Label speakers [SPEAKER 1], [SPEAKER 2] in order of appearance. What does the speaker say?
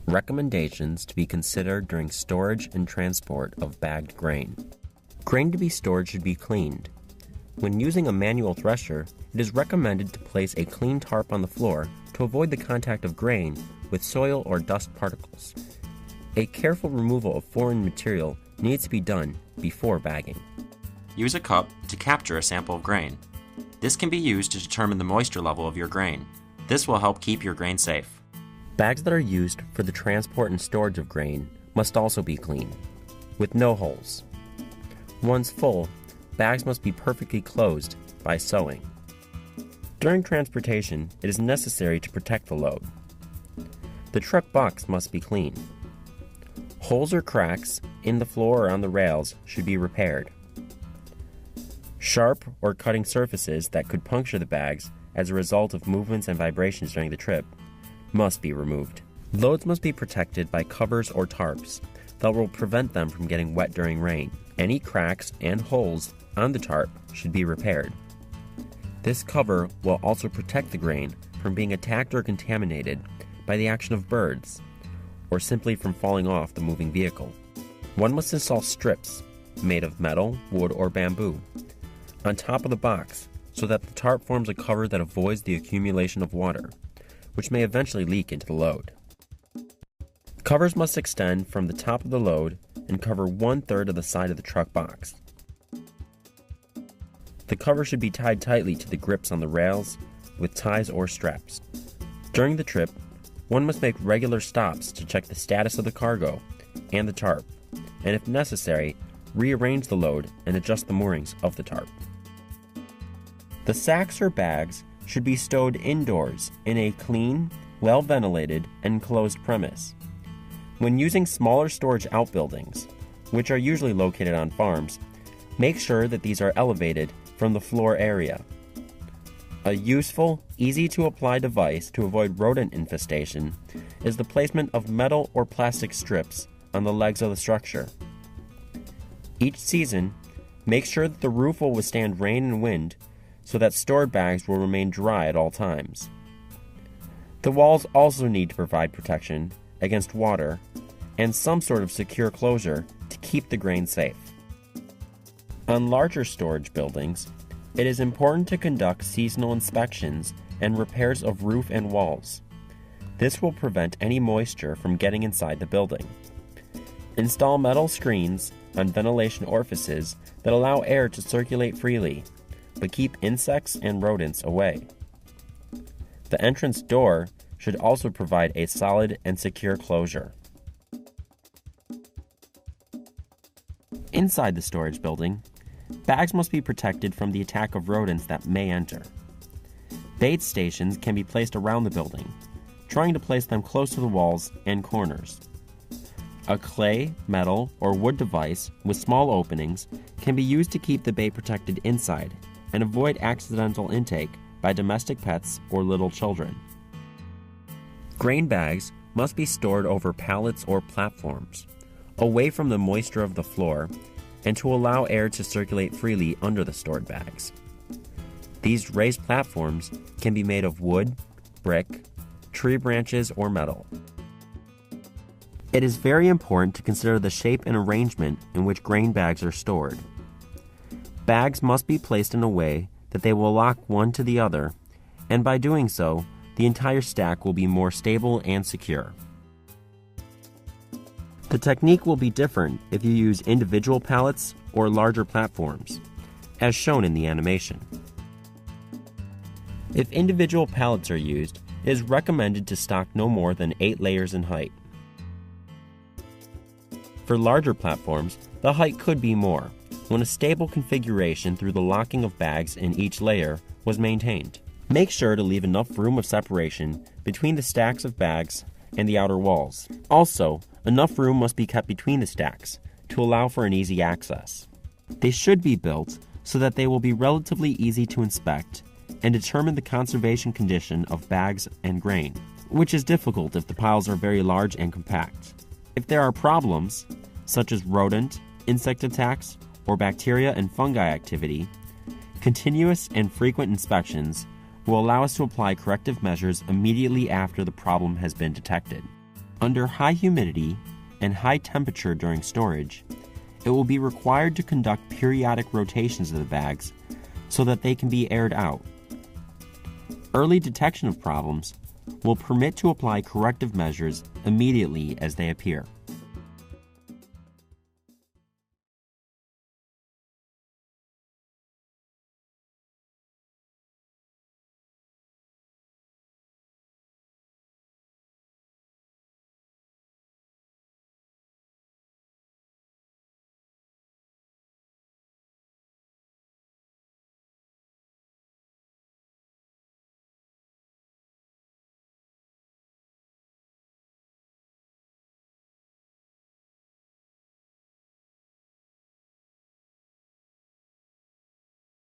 [SPEAKER 1] Recommendations to be considered during storage and transport of bagged grain. Grain to be stored should be cleaned. When using a manual thresher, it is recommended to place a clean tarp on the floor to avoid the contact of grain with soil or dust particles. A careful removal of foreign material needs to be done before bagging.
[SPEAKER 2] Use a cup to capture a sample of grain. This can be used to determine the moisture level of your grain. This will help keep your grain safe.
[SPEAKER 1] Bags that are used for the transport and storage of grain must also be clean, with no holes. Once full, bags must be perfectly closed by sewing. During transportation, it is necessary to protect the load. The truck box must be clean. Holes or cracks in the floor or on the rails should be repaired. Sharp or cutting surfaces that could puncture the bags as a result of movements and vibrations during the trip must be removed. Loads must be protected by covers or tarps that will prevent them from getting wet during rain. Any cracks and holes on the tarp should be repaired. This cover will also protect the grain from being attacked or contaminated by the action of birds, or simply from falling off the moving vehicle. One must install strips made of metal, wood, or bamboo on top of the box so that the tarp forms a cover that avoids the accumulation of water, which may eventually leak into the load. Covers must extend from the top of the load and cover 1/3 of the side of the truck box. The cover should be tied tightly to the grips on the rails with ties or straps. During the trip, one must make regular stops to check the status of the cargo and the tarp, and if necessary, rearrange the load and adjust the moorings of the tarp. The sacks or bags should be stowed indoors in a clean, well-ventilated, and closed premise. When using smaller storage outbuildings, which are usually located on farms, make sure that these are elevated from the floor area. A useful, easy-to-apply device to avoid rodent infestation is the placement of metal or plastic strips on the legs of the structure. Each season, make sure that the roof will withstand rain and wind so that stored bags will remain dry at all times. The walls also need to provide protection against water and some sort of secure closure to keep the grain safe. On larger storage buildings, it is important to conduct seasonal inspections and repairs of roof and walls. This will prevent any moisture from getting inside the building. Install metal screens on ventilation orifices that allow air to circulate freely, but keep insects and rodents away. The entrance door should also provide a solid and secure closure. Inside the storage building, bags must be protected from the attack of rodents that may enter. Bait stations can be placed around the building, trying to place them close to the walls and corners. A clay, metal, or wood device with small openings can be used to keep the bait protected inside and avoid accidental intake by domestic pets or little children. Grain bags must be stored over pallets or platforms, away from the moisture of the floor, and to allow air to circulate freely under the stored bags. These raised platforms can be made of wood, brick, tree branches, or metal. It is very important to consider the shape and arrangement in which grain bags are stored. Bags must be placed in a way that they will lock one to the other, and by doing so, the entire stack will be more stable and secure. The technique will be different if you use individual pallets or larger platforms, as shown in the animation. If individual pallets are used, it is recommended to stock no more than 8 layers in height. For larger platforms, the height could be more, when a stable configuration through the locking of bags in each layer was maintained. Make sure to leave enough room of separation between the stacks of bags and the outer walls. Also, enough room must be kept between the stacks to allow for an easy access. They should be built so that they will be relatively easy to inspect and determine the conservation condition of bags and grain, which is difficult if the piles are very large and compact. If there are problems, such as rodent, insect attacks, or bacteria and fungi activity, continuous and frequent inspections will allow us to apply corrective measures immediately after the problem has been detected. Under high humidity and high temperature during storage, it will be required to conduct periodic rotations of the bags so that they can be aired out. Early detection of problems will permit to apply corrective measures immediately as they appear.